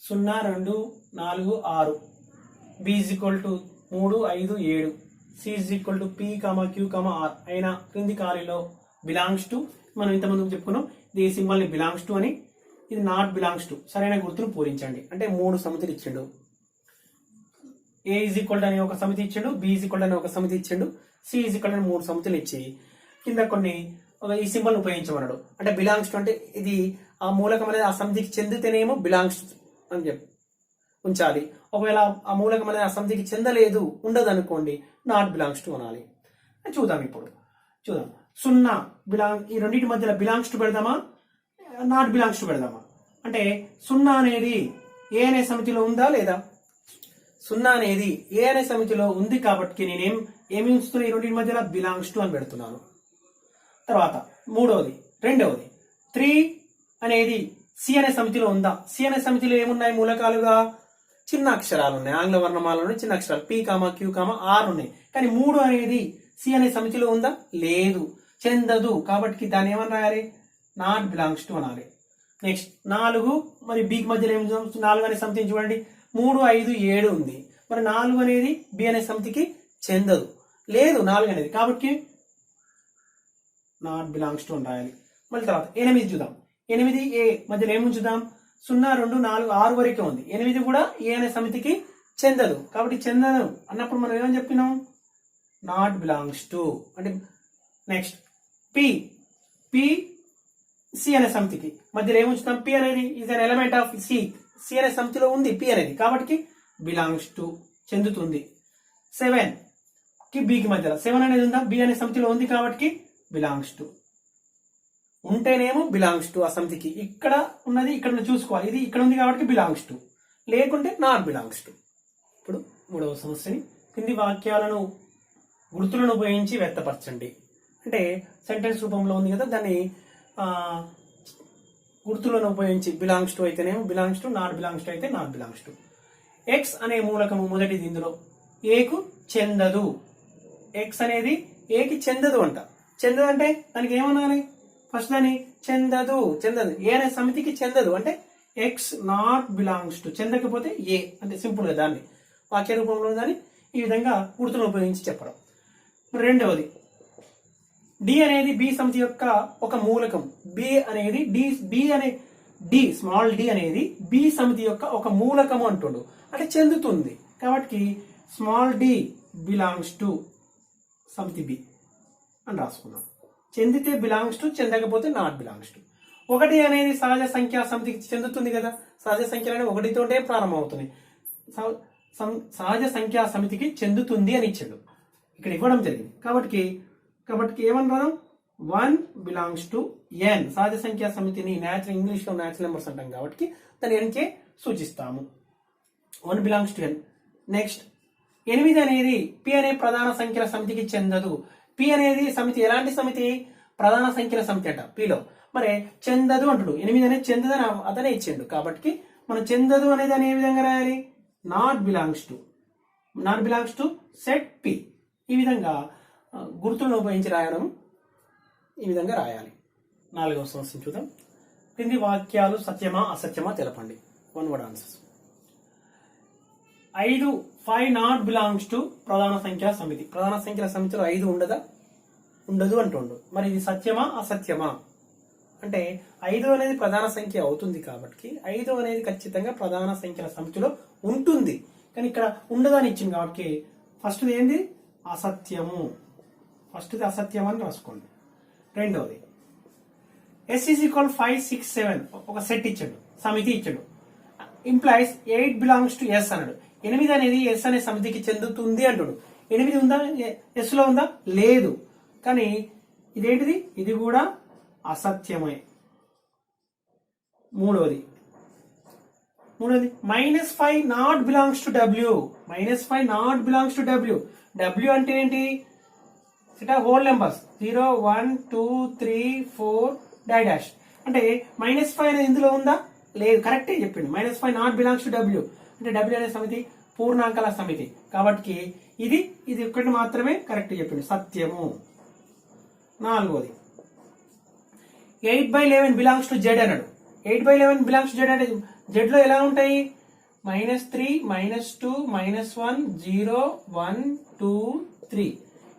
0, 2, 4, 6, b = 3, 5, 7, c = p, q, r అయిన క్రింది ఖాళీలో బిలాంగ్స్ టు, మనం ఇంతకుముందు చెప్పుకున్నాం ఈ సింబల్ ని బిలాంగ్స్ టు అని, ఇది నాట్ బిలాంగ్స్ టు, సరైన గుర్తును పూరించండి. అంటే 3 సమితులు ఇచ్చిండు. a = అనే ఒక సమితి ఇచ్చిండు, b = అనే ఒక సమితి ఇచ్చిండు, c = 3 సమితులు ఇచ్చి కింద కొన్ని ఈ సింబల్ ఉపయోగించమన్నాడు. అంటే బిలాంగ్స్ టు అంటే ఇది ఆ మూలకం అనేది ఆ సమితికి చెందితేనేమో బిలాంగ్స్ అని చెప్పి ఉంచాలి. ఒకవేళ ఆ మూలకం అనేది ఆ సమితికి చెందలేదు, ఉండదు అనుకోండి, నాట్ బిలాంగ్స్ టు అనాలి. చూద్దాం ఇప్పుడు. చూద్దాం, 0 ఈ రెండింటి మధ్యలో బిలాంగ్స్ టు పెడదామా, నాట్ బిలాంగ్స్ టు పెడదామా? అంటే 0 అనేది ఏ అనే సమితిలో ఉందా లేదా? 0 అనేది ఏ అనే సమితిలో ఉంది కాబట్టి ఏమి ఉంచుతున్నా, ఈ రెండింటి మధ్యలో బిలాంగ్స్ టు అని పెడుతున్నాను. తర్వాత రెండవది 3 అనేది సి అనే సమితిలో ఉందా? సి అనే సమితిలో ఏమున్నాయి మూలకాలుగా? చిన్న అక్షరాలు ఉన్నాయి, ఆంగ్ల వర్ణమాలలో చిన్న అక్షరాలు p, q, r ఉన్నాయి. కానీ 3 అనేది సి అనే సమితిలో ఉందా? లేదు, చెందదు. కాబట్టి దాన్ని ఏమని రాయాలి? నాట్ బిలాంగ్స్ టు అనాలి. నెక్స్ట్ 4 మరి b కి మధ్యలో ఏం 4 అనే సమితిని చూడండి, 3, 5, 7 ఉంది. మరి 4 అనేది b అనే సమితికి చెందదు, లేదు 4 అనేది, కాబట్టి నాట్ బిలాంగ్స్ టు అని రాయాలి. మళ్ళీ తర్వాత 8 చూద్దాం. 8 ఏ మధ్యలో ఏమి ఉంచుదాం? 0, 2, 4, 6 వరకే ఉంది. 8 కూడా ఏ అనే సమితికి చెందదు, కాబట్టి చెందదు అన్నప్పుడు మనం ఏమని చెప్పినాం? Not belongs to. అంటే నెక్స్ట్ పి సి అనే సమితికి మధ్యలో ఏమి ఉంచుతాం? పి అనేది is an element of C అనే సమితిలో ఉంది పి అనేది, కాబట్టి బిలాంగ్స్ టు, చెందుతుంది. 7 కి బి కి మధ్యలో 7 అనేది ఉందా? బి అనే సమితిలో ఉంది కాబట్టి బిలాంగ్స్ టు. ఉంటేనేమో బిలాంగ్స్ టు ఆ సమితికి, ఇక్కడ ఉన్నది ఇక్కడ చూసుకోవాలి, ఇది ఇక్కడ ఉంది కాబట్టి బిలాంగ్స్ టు, లేకుంటే నాట్ బిలాంగ్స్ టు. ఇప్పుడు మూడవ సమస్యని, కింది వాక్యాలను గుర్తులను ఉపయోగించి వ్యక్తపరచండి. అంటే సెంటెన్స్ రూపంలో ఉంది కదా, దాన్ని గుర్తులను ఉపయోగించి బిలాంగ్స్ టు అయితేనేమో belongs to, not belongs to అయితే నాట్ బిలాంగ్స్ టు. ఎక్స్ అనే మూలకము మొదటిది, ఇందులో ఏకు చెందదు. ఎక్స్ అనేది ఏకి చెందదు అంట. చెందదు అంటే దానికి ఏమనాలి? ఫస్ట్ దాన్ని చెందదు ఏ అనే సమితికి చెందదు అంటే ఎక్స్ నాట్ బిలాంగ్స్ టు, చెందకపోతే ఏ అంటే సింపుల్ గా దాన్ని వాక్య రూపంలో దాన్ని ఈ విధంగా గుర్తును ఉపయోగించి చెప్పడం. రెండవది డి అనేది బి సమితి యొక్క ఒక మూలకం. స్మాల్ డి అనేది బి సమితి యొక్క ఒక మూలకము అంటుండు, అంటే చెందుతుంది. కాబట్టి స్మాల్ డి బిలాంగ్స్ టు సమితి బి అని రాసుకున్నాం. చెందితే బిలాంగ్స్ టు, చెందకపోతే నాట్ బిలాంగ్స్ టు. 1 అనేది సహజ సంఖ్యా సమితికి చెందుతుంది కదా, సహజ సంఖ్యలు అనేవి 1తోటే ప్రారంభం అవుతున్నాయి. సహజ సంఖ్యా సమితికి చెందుతుంది అని ఇచ్చాడు, ఇక్కడ ఇవ్వడం జరిగింది. కాబట్టి ఏమని రాదాం? 1 బిలాంగ్స్ టు n. సహజ సంఖ్యా సమితిని ఇంగ్లీష్ లో న్యాచురల్ నెంబర్స్ అంటాం కాబట్టి దాన్ని n చే సూచిస్తాము. 1 బిలాంగ్స్ టు n. నెక్స్ట్ 8 అనేది p అనే ప్రధాన సంఖ్యల సమితికి చెందదు. p అనేది సమితి ఎలాంటి సమితి? ప్రధాన సంఖ్యల సమితి అంట పిలో. మరి చెందదు అంటాడు, 8 అనేది చెందదు అని అతనే ఇచ్చిండు. కాబట్టి మనం చెందదు అనేది అని ఏ విధంగా రాయాలి? Not belongs to set P. ఈ విధంగా గుర్తులను ఉపయోగించి రాయడం ఈ విధంగా రాయాలి. 4వ సమస్యను చూద్దాం. కింది వాక్యాలు సత్యమా అసత్యమా తెలపండి. 1 word answers. 5 not belongs to ప్రధాన సంఖ్యా సమితి. ప్రధాన సంఖ్యల సమితిలో 5 ఉండదు అంటుండు. మరి ఇది సత్యమా అసత్యమా అంటే 5 అనేది ప్రధాన సంఖ్య అవుతుంది కాబట్టి 5 అనేది ఖచ్చితంగా ప్రధాన సంఖ్యల సమితిలో ఉంటుంది. కానీ ఇక్కడ ఉండదని ఇచ్చింది కాబట్టి ఫస్ట్ ఏంది? అసత్యము. ఫస్ట్ది అసత్యం అని రాసుకోండి. రెండవది S = 5, 6, 7 ఒక సెట్ ఇచ్చాడు, సమితి ఇచ్చాడు. ఇంప్లాయిస్ 8 బిలాంగ్స్ టు S అన్నాడు. 8 అనేది ఎస్ అనే సమితికి చెందుతుంది అంటాడు. 8 ఉందా ఎస్ లో ఉందా? లేదు. కానీ ఇదేంటిది? ఇది కూడా అసత్యమే. మూడోది -5 not belongs to W. -5 not belongs to W. W అంటే ఏంటి? Whole numbers 0 1 2 3 4 dash. అంటే -5 అనేది ఇందులో ఉందా? లేదు. కరెక్టే చెప్పిండు. -5 నాట్ బిలాంగ్స్ టు డబ్ల్యూ అంటే డబ్ల్యూ అనే సమితి పూర్ణాంకాల సమితి కాబట్టి ఇది ఒక్కటి మాత్రమే కరెక్ట్ చెప్పిండు, సత్యము. నాలుగోది 8/11 బిలాంగ్స్ టు జెడ్ అన్నాడు. 8/11 బిలాంగ్స్ టు జెడ్ అంటే జెడ్ లో ఎలా ఉంటాయి? -3 -2 -1 0 1 2 3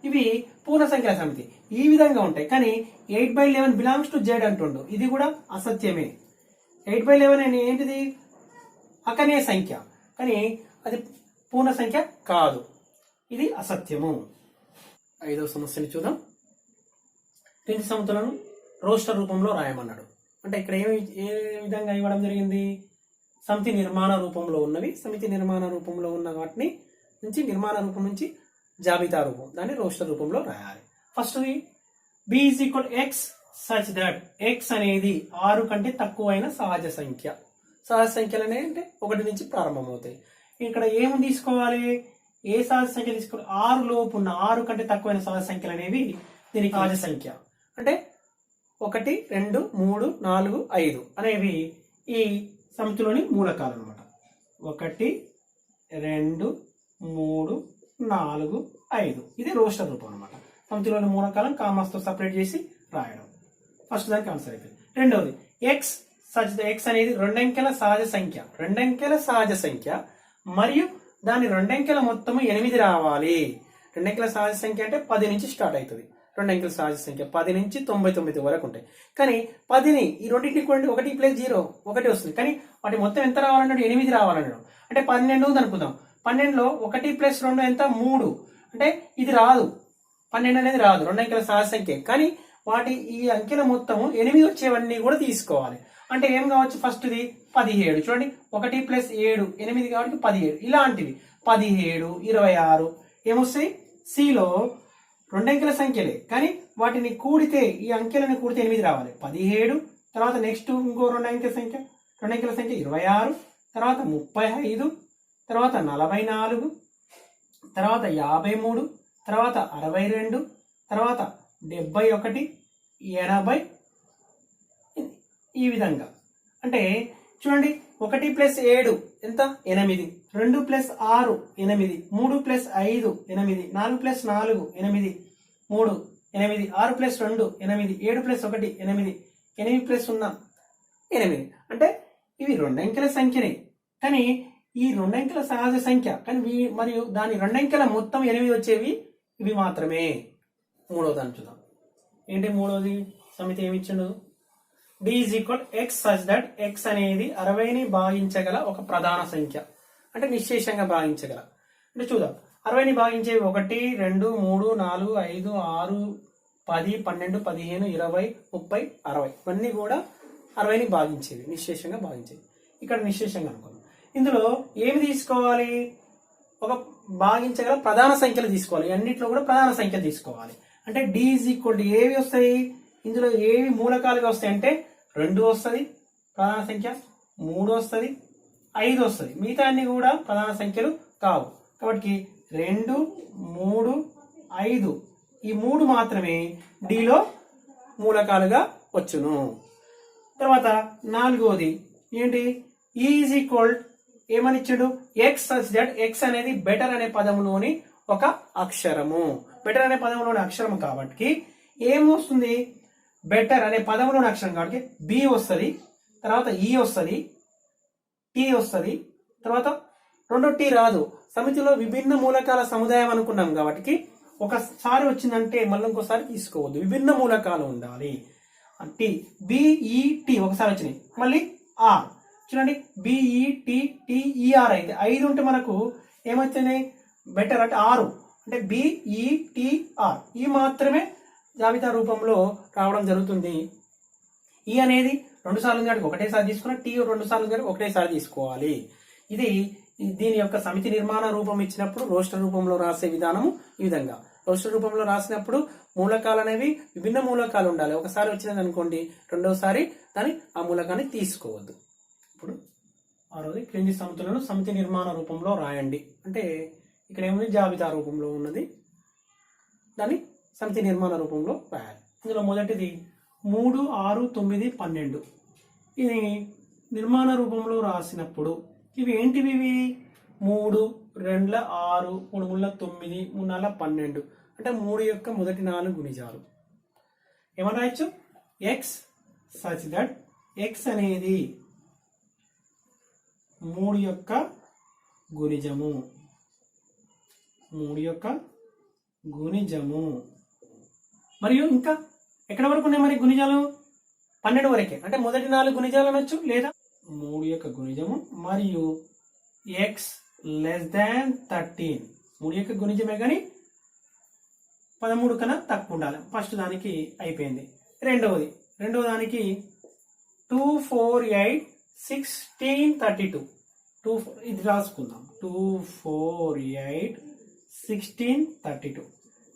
ఇవి పూర్ణ సంఖ్యల సమితి ఈ విధంగా ఉంటాయి. కానీ 8/11 బిలాంగ్స్ టు జెడ్ అంటుండు. ఇది కూడా అసత్యమే. 8/11 అని ఏంటిది? అకర్ణీయ సంఖ్య, కానీ అది పూర్ణ సంఖ్య కాదు. ఇది అసత్యము. 5వ సమస్యని చూద్దాం. క్రింది సమితులను రోస్టర్ రూపంలో రాయమన్నాడు. అంటే ఇక్కడ ఏ విధంగా ఇవ్వడం జరిగింది? సమితి నిర్మాణ రూపంలో ఉన్నవి, సమితి నిర్మాణ రూపంలో ఉన్న వాటిని నుంచి నిర్మాణ రూపం నుంచి జాబితా రూపం, దాన్ని రోస్టర్ రూపంలో రాయాలి. First b = x such that x అనేది 6 కంటే తక్కువైన సహజ సంఖ్య. సహజ సంఖ్యలు అంటే 1 నుంచి ప్రారంభమవుతాయి. ఇక్కడ ఏమి తీసుకోవాలి? ఏ సహజ సంఖ్య తీసుకోవాలి? 6 లోపు ఉన్న 6 కంటే తక్కువైన సహజ సంఖ్యలు అనేవి దీనికి సహజ సంఖ్య. అంటే 1 2 3 4 5 అనేవి ఈ సమితిలోని మూలకాలు అన్నమాట. 1 2 3 4 5 ఇది రోస్టర్ రూపం అన్నమాట. సమితిలోని మూలకాలను కామాస్తో సపరేట్ చేసి రాయడం. ఫస్ట్ దానికి ఆన్సర్ అయిపోయింది. రెండవది ఎక్స్ సచ్ ఎక్స్ అనేది 2 అంకెల సహజ సంఖ్య. 2 అంకెల సహజ సంఖ్య మరియు దాని 2 అంకెల మొత్తము 8 రావాలి. 2 అంకెల సహజ సంఖ్య అంటే 10 నుంచి స్టార్ట్ అవుతుంది. 2 అంకెల సహజ సంఖ్య 10 నుంచి 99 వరకు ఉంటాయి. కానీ 10ని ఈ రెండింటిని కూడా 1 + 0 1 వస్తుంది. కానీ వాటి మొత్తం ఎంత రావాలన్నాడు? 8 రావాలన్నాడు. అంటే 12 ఉంది అనుకుందాం. 12లో 1 + 2 ఎంత? 3. అంటే ఇది రాదు. 12 అనేది రాదు. 2 అంకెల సహజ సంఖ్య. కానీ వాటి ఈ అంకెల మొత్తము 8 వచ్చేవన్నీ కూడా తీసుకోవాలి. అంటే ఏం కావచ్చు? ఫస్ట్ది 17. చూడండి, 1 + 7 8 కాబట్టి 17. ఇలాంటివి 17 26 ఏమొస్తాయి? సిలో 2 అంకెల సంఖ్యలే, కానీ వాటిని కూడితే ఈ అంకెలను కూడితే 8 రావాలి. 17 తర్వాత నెక్స్ట్ ఇంకో 2 అంకెల సంఖ్య 26, తర్వాత 35, తర్వాత 44, తర్వాత 53, తర్వాత 62, తర్వాత 71, 80 ఈ విధంగా. అంటే చూడండి, 1 + 7 ఎంత? 8, 2 + 6 8, 3 + 5 8, 4 + 4 8, 3 8, 6 + 2 8, 7 + 1 8, 8 + 0 8. అంటే ఇవి 2 అంకెల సంఖ్యనే, కానీ ఈ 2 అంకెల సహజ సంఖ్య, కానీ మరియు దాని 2 అంకెల మొత్తం 8 వచ్చేవి ఇవి మాత్రమే. మూడవ దాన్ని చూద్దాం. ఏంటి మూడవది? సమితి ఏమి ఇచ్చిండు? b = x such that x అనేది 60ని భాగించగల ఒక ప్రధాన సంఖ్య. అంటే నిశ్శేషంగా భాగించగల. అంటే చూద్దాం, 60ని భాగించేవి 1 2 3 4 5 6 10 12 15 20 30 60 ఇవన్నీ కూడా 60ని భాగించేవి, నిశ్శేషంగా భాగించేవి. ఇక్కడ నిశ్శేషంగా అనుకోండి. ఇందులో ఏమి తీసుకోవాలి? ఒక భాగించగల ప్రధాన సంఖ్యలు తీసుకోవాలి. అన్నిట్లో కూడా ప్రధాన సంఖ్యలు తీసుకోవాలి. అంటే d = ఏవి వస్తాయి? ఇందులో ఏవి మూలకాలుగా వస్తాయి అంటే 2 వస్తుంది ప్రధాన సంఖ్య, 3 వస్తుంది, 5 వస్తుంది. మిగతా అన్ని కూడా ప్రధాన సంఖ్యలు కావు. కాబట్టి 2 3 5 ఈ 3 మాత్రమే డిలో మూలకాలుగా వచ్చును. తర్వాత నాలుగోది ఏంటి? ఏమని ఇచ్చాడు? x such that x అనేది బెటర్ అనే పదంలోని ఒక అక్షరము. బెటర్ అనే పదంలోని అక్షరం కాబట్టి ఏమొస్తుంది? బెటర్ అనే పదంలోని అక్షరం కాబట్టి బి వస్తుంది, తర్వాత ఈ వస్తుంది, టీ వస్తుంది, తర్వాత రెండో టీ రాదు. సమితిలో విభిన్న మూలకాల సముదాయం అనుకున్నాం కాబట్టి ఒకసారి వచ్చిందంటే మళ్ళీ ఇంకోసారి తీసుకోవద్దు. విభిన్న మూలకాలు ఉండాలి. టీ బిఈటి ఒకసారి వచ్చినాయి, మళ్ళీ ఆర్. చూడండి, బిఈటిటిఈఆర్ అయితే 5 ఉంటే మనకు ఏమొచ్చినాయి? బెటర్ అంటే 6. అంటే బిఈటిఆర్ ఈ మాత్రమే జాబితా రూపంలో రావడం జరుగుతుంది. ఈ అనేది 2 సార్లు కాబట్టి ఒకటేసారి తీసుకున్నా, టీ 2 సార్లు కాబట్టి ఒకటేసారి తీసుకోవాలి. ఇది దీని యొక్క సమితి నిర్మాణ రూపం ఇచ్చినప్పుడు రోస్టర్ రూపంలో రాసే విధానము ఈ విధంగా. రోస్టర్ రూపంలో రాసినప్పుడు మూలకాలు అనేవి విభిన్న మూలకాలు ఉండాలి. ఒకసారి వచ్చినది అనుకోండి, రెండోసారి దాని ఆ మూలకాన్ని తీసుకోవద్దు. ఇప్పుడు ఆరోది క్రింది సమితులను సమితి నిర్మాణ రూపంలో రాయండి అంటే ఇక్కడ ఏముంది, జాబితా రూపంలో ఉన్నది, దాన్ని సమితి నిర్మాణ రూపంలో రాయాలి. ఇందులో మొదటిది 3, 6, 9, 12. ఇది నిర్మాణ రూపంలో రాసినప్పుడు ఇవి ఏంటివి? ఇవి 3, 2, 6, 3, 9, 3, 12 అంటే 3 యొక్క మొదటి 4 గుణిజాలు. ఏమని రాయొచ్చు? ఎక్స్ సచ్ దట్ ఎక్స్ అనేది 3 యొక్క గుణిజము, 3 యొక్క గుణిజము. మరియు ఇంకా ఎక్కడ వరకు ఉన్నాయి మరి గుణిజాలు? 12 వరకే. అంటే మొదటి 4 గుణిజాలు అనొచ్చు, లేదా 3 యొక్క గుణిజము మరియు ఎక్స్ లెస్ దాన్ 13. 3 యొక్క గుణిజమే కానీ 13 కన్నా తక్కువ ఉండాలి. ఫస్ట్ దానికి అయిపోయింది. రెండవ దానికి 2, 4, 8, 16, 32. ఇది రాసుకుందాం. 2, 4, 8, 16, 32.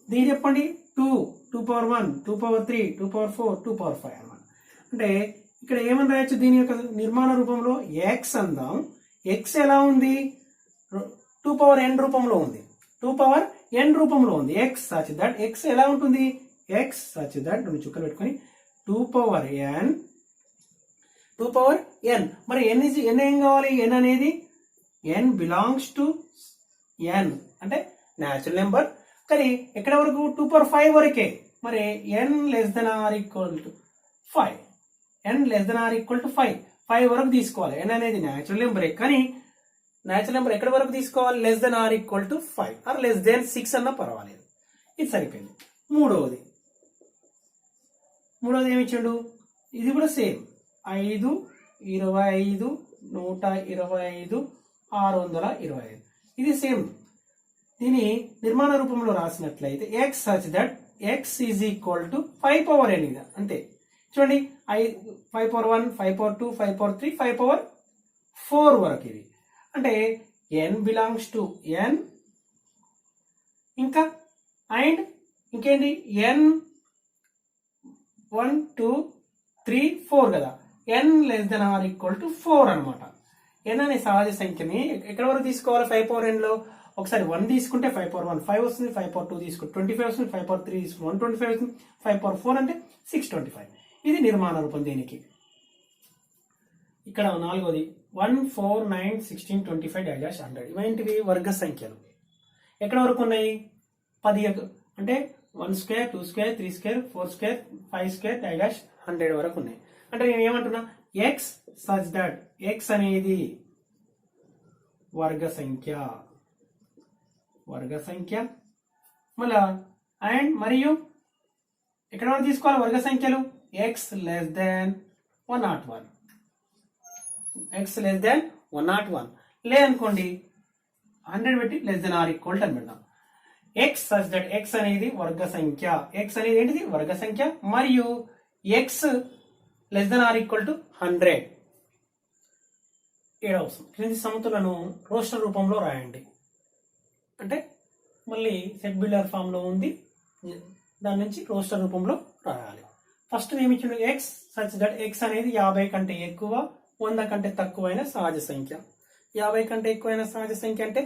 దీని చెప్పండి 2 పవర్ 1, 2 పవర్ 3, 2 పవర్ 4, 2 పవర్ 5 అన్నమాట. అంటే ఇక్కడ ఏమని రాయొచ్చు? దీని యొక్క నిర్మాణ రూపంలో ఎక్స్ అందాం. ఎక్స్ ఎలా ఉంది? 2 పవర్ n రూపంలో ఉంది. 2 పవర్ n రూపంలో ఉంది. ఎక్స్ సచ్ దట్ ఎక్స్ ఎలా ఉంటుంది? ఎక్స్ సచ్ దట్ రెండు చుక్కలు పెట్టుకొని 2 పవర్ n. 2 power n. మరి n ఏం కావాలి? n అనేది n బిలాంగ్స్ టు n అంటే న్యాచురల్ నెంబర్. కానీ ఎక్కడ వరకు? 2 పవర్ 5 వరకే. మరి n less than or equal to 5. n less than or equal to 5 వరకు తీసుకోవాలి. n అనేది న్యాచురల్ నెంబరే, కానీ న్యాచురల్ నెంబర్ ఎక్కడ వరకు తీసుకోవాలి? Less than or equal to 5 or less than 6 అన్నా పర్వాలేదు. ఇది సరిపోయింది. మూడవది ఏమి ఇచ్చాడు? ఇది కూడా సేమ్. 5, 25, 125, 625. ఇది సేమ్. దీని నిర్మాణ రూపంలో రాసినట్లయితే x such that x is equal to 5 power n. ఇది అంతే. చూడండి 5 పవర్ 1, 5 పవర్ 2, 5 పవర్ 3, 5 పవర్ 4 వరకు ఇవి. అంటే n బిలాంగ్స్ టు n. ఇంకా అండ్ ఇంకేంటి? n 1, 2, 3, 4 కదా. n less than or equal to 4 అనమాట. n అనే సహజ సంఖ్యని ఎక్కడ వరకు తీసుకోవాలి? 5 పవర్ n లో ఒకసారి 1 తీసుకుంటే 5 పవర్ 1 5 వస్తుంది. 5 పవర్ 2 తీసుకుంటే 25 వస్తుంది. 5 పవర్ 3 తీసుకుంటే 125 వస్తుంది. 5 పవర్ 4 అంటే 625. ఇది నిర్మాణ రూపం దీనికి. ఇక్కడ నాలుగోది 1, 4, 9, 16, 25, 100. ఇవేంటివి? వర్గ సంఖ్యలు. ఎక్కడ వరకు ఉన్నాయి? 10 అంటే 1 square, 2 square, 3 square, 4 square, 5 square, 100 వరకు ఉన్నాయి. అంటే నేను ఏమంటున్నా? ఎక్స్ సచ్ దట్ ఎక్స్ అనేది వర్గ సంఖ్య. మళ్ళా అండ్ మరియు ఎక్కడ వరకు తీసుకోవాలి వర్గ సంఖ్యలు? X less than 101. X less than 101 లేదనుకోండి 100 పెట్టి less than or equal to అని పెడదాం. ఎక్స్ సచ్ దట్ ఎక్స్ అనేది వర్గ సంఖ్య. ఎక్స్ అనేది ఏంటిది? వర్గ సంఖ్య. మరియు X less than or equal to 100. 7వ క్రింది సమితులను రోస్టర్ రూపంలో రాయండి. అంటే మళ్ళీ సెట్ బిల్డర్ ఫామ్ లో ఉంది, దాని నుంచి రోస్టర్ రూపంలో రాయాలి. ఫస్ట్ ఏమి ఇచ్చిండు? ఎక్స్ సచ్ దట్ ఎక్స్ అనేది 50 కంటే ఎక్కువ, 100 కంటే తక్కువైన సహజ సంఖ్య. 50 కంటే ఎక్కువైన సహజ సంఖ్య అంటే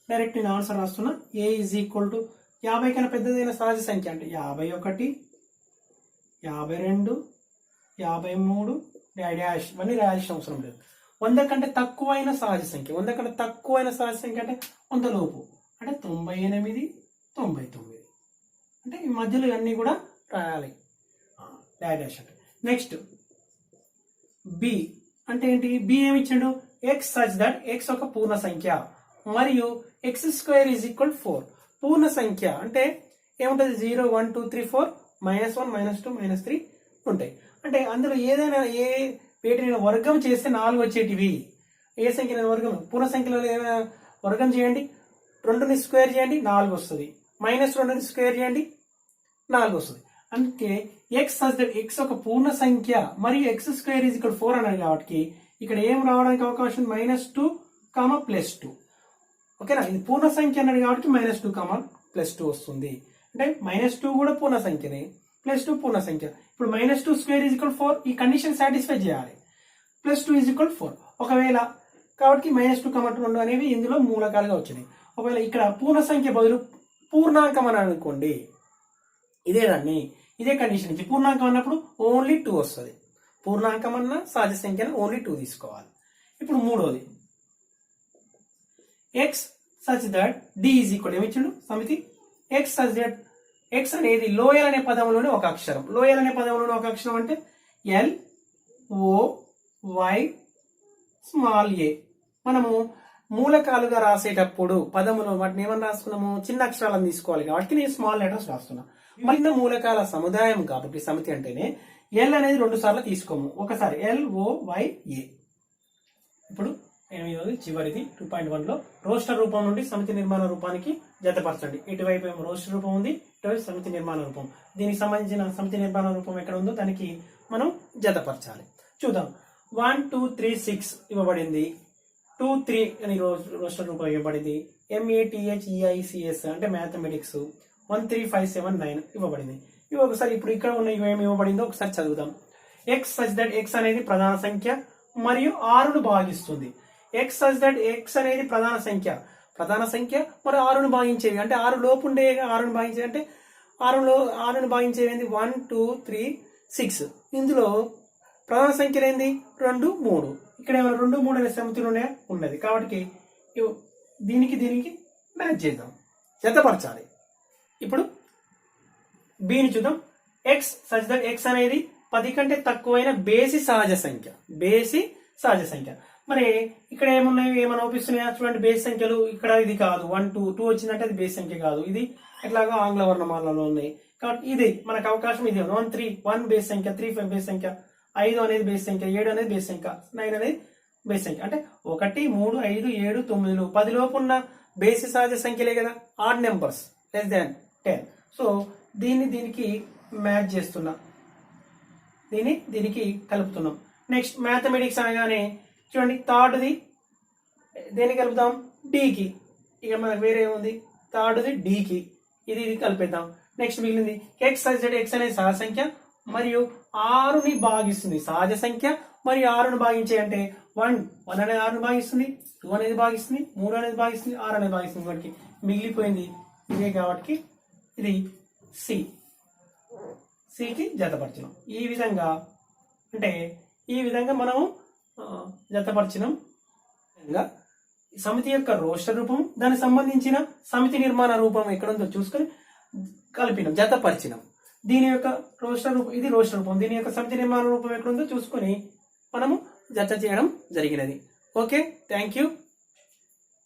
డైరెక్ట్ నేను ఆన్సర్ రాస్తున్నా. ఏ ఈజ్ ఈక్వల్ టు 50 కన్నా పెద్దదైన సహజ సంఖ్య అంటే 51, 52, 53 డాష్ ఇవన్నీ రాయాల్సిన అవసరం లేదు. 100 కంటే తక్కువైన సహజ సంఖ్య. 100 కంటే తక్కువైన సహజ సంఖ్య అంటే 100 లోపు అంటే 98, 99. అంటే ఈ మధ్యలో అన్నీ కూడా రాయాలి. డాష్ అంటే నెక్స్ట్ బి అంటే ఏంటి? బి ఏమి ఇచ్చాడు? ఎక్స్ సచ్ దట్ ఎక్స్ ఒక పూర్ణ సంఖ్య మరియు ఎక్స్ స్క్వేర్ ఈజ్ ఈక్వల్ 4. పూర్ణ సంఖ్య అంటే ఏముంటుంది? 0, 1, 2, 3, 4 -1, -2, -3 ఉంటాయి. అంటే అందులో ఏదైనా వీటిని వర్గం చేస్తే 4 వచ్చేటివి. ఏ సంఖ్య వర్గం? పూర్ణ సంఖ్యలో ఏదైనా వర్గం చేయండి, 2ని స్క్వేర్ చేయండి, 4 వస్తుంది. -2ని స్క్వేర్ చేయండి, 4 వస్తుంది. అంటే ఎక్స్ సచ్ దట్ ఎక్స్ ఒక పూర్ణ సంఖ్య మరియు ఎక్స్ స్క్వేర్ ఈజ్ ఈక్వల్ 4 అన్నది కాబట్టి ఇక్కడ ఏం రావడానికి అవకాశం? -2, +2. ఓకేనా, ఇది పూర్ణ సంఖ్య అన్నది కాబట్టి -2, +2 వస్తుంది. అంటే -2 కూడా పూర్ణ సంఖ్యనే, +2 పూర్ణ సంఖ్య. ఇప్పుడు -2² 4, ఈ కండిషన్ సాటిస్ఫై చేయాలి. +2 4 ఒకవేళ, కాబట్టి -2, అనేవి ఇందులో మూలకాలుగా వచ్చినాయి. ఒకవేళ ఇక్కడ పూర్ణ సంఖ్య బదులు పూర్ణాంకం అని అనుకోండి, ఇదే కండిషన్ నుంచి పూర్ణాంకం అన్నప్పుడు ఓన్లీ 2 వస్తుంది. పూర్ణాంకం అన్న సహజ సంఖ్యను ఓన్లీ 2 తీసుకోవాలి. ఇప్పుడు మూడోది x such that d is equal, ఏమిచ్చిండు సమితి, x such that x అనేది లోయల్ అనే పదంలోనే ఒక అక్షరం. లోయల్ అనే పదంలోనే ఒక అక్షరం అంటే LOY మనము మూలకాలుగా రాసేటప్పుడు పదములో వాటిని ఏమని రాసుకున్నాము, చిన్న అక్షరాలను తీసుకోవాలి కాబట్టి నేను స్మాల్ లెటర్స్ రాస్తున్నా. మరిన్న మూలకాల సముదాయం కాబట్టి సమితి అంటేనే L అనేది 2 సార్లు తీసుకోము, ఒకసారి LOYA. ఇప్పుడు చివరిది 2.1లో రోస్టర్ రూపం నుండి సమితి నిర్మాణ రూపానికి జతపరచండి. ఇటువైపు ఏమో రోస్టర్ రూపం ఉంది, ఇటువైపు సమితి నిర్మాణ రూపం. దీనికి సంబంధించిన సమితి నిర్మాణ రూపం ఎక్కడ ఉందో దానికి మనం జతపరచాలి. చూద్దాం. 1 2 3 6 ఇవ్వబడింది. 2 3 అని రోస్టర్ రూపం ఇవ్వబడింది. MATHEICS అంటే మ్యాథమెటిక్స్. 1 3 5 7 9 ఇవ్వబడింది. ఇవి ఒకసారి ఇప్పుడు ఇక్కడ ఉన్న ఇవేమి ఇవ్వబడిందో ఒకసారి చదువుదాం. x such that x అనేది ప్రధాన సంఖ్య మరియు 6ను భాగిస్తుంది. x such that x అనేది ప్రధాన సంఖ్య మరియు 6ను భాగించేవి అంటే 6 లోపు ఉండే 6ను భాగించేవి అంటే 6ను భాగించేవి ఏంది 1 2 3 6. ఇందులో ప్రధాన సంఖ్యలు ఏంది 2 3. ఇక్కడ ఏమైనా 2 3 అనే సమితులు ఉన్నది కాబట్టి దీనికి మ్యాచ్ చేద్దాం, జతపరచాలి. ఇప్పుడు బిని చూద్దాం. x such that x అనేది 10 కంటే తక్కువైన బేసి సహజ సంఖ్య. మరి ఇక్కడ ఏమన్నా ఒప్పిస్తున్నాయా చూడండి. బేసి సంఖ్యలు ఇక్కడ ఇది కాదు, 1 2 2 వచ్చిందంటే అది బేసి సంఖ్య కాదు, ఇది ఎట్లాగో ఆంగ్ల వర్ణమాలలో ఉన్నాయి కాబట్టి ఇది మనకు అవకాశం ఇది. 1 3 1 బేసి సంఖ్య, 3 5 బేసి సంఖ్య, 5 అనేది బేసి సంఖ్య, 7 అనేది బేసి సంఖ్య, 9 అనేది బేసి సంఖ్య. అంటే 1 3 5 7 9 10 లోపు ఉన్న బేసి సహజ సంఖ్యలే కదా, ఆడ్ నెంబర్స్ <10. సో దీనికి మ్యాచ్ చేస్తున్నా, దీనికి కలుపుతున్నాం. నెక్స్ట్ మ్యాథమెటిక్స్ అనగానే చూడండి, థర్డ్ది దేనికి కలుపుతాం, డీకి. ఇక మనకు వేరే ఉంది, థర్డ్ది డీకి, ఇది కలిపేద్దాం. నెక్స్ట్ మిగిలింది x such that x అనేది సహజ సంఖ్య మరియు 6ని భాగిస్తుంది. సహజ సంఖ్య మరియు 6ను భాగించే అంటే 1 అనేది 6ను భాగిస్తుంది, 2 అనేది భాగిస్తుంది, 3 అనేది భాగిస్తుంది, 6 అనేది భాగిస్తుంది. వాటికి మిగిలిపోయింది ఇదే కాబట్టి ఇది సికి జతపరచడం. ఈ విధంగా మనము జతపరచడం. సమితి యొక్క రోస్టర్ రూపం, దానికి సంబంధించిన సమితి నిర్మాణ రూపం ఎక్కడుందో చూసుకొని కలిపినాం, జతపరిచినాం. దీని యొక్క రోస్టర్ రూపం, ఇది రోస్టర్ రూపం, దీని యొక్క సమితి నిర్మాణ రూపం ఎక్కడుందో చూసుకొని మనము జత చేయడం జరిగినది. Okay, thank you.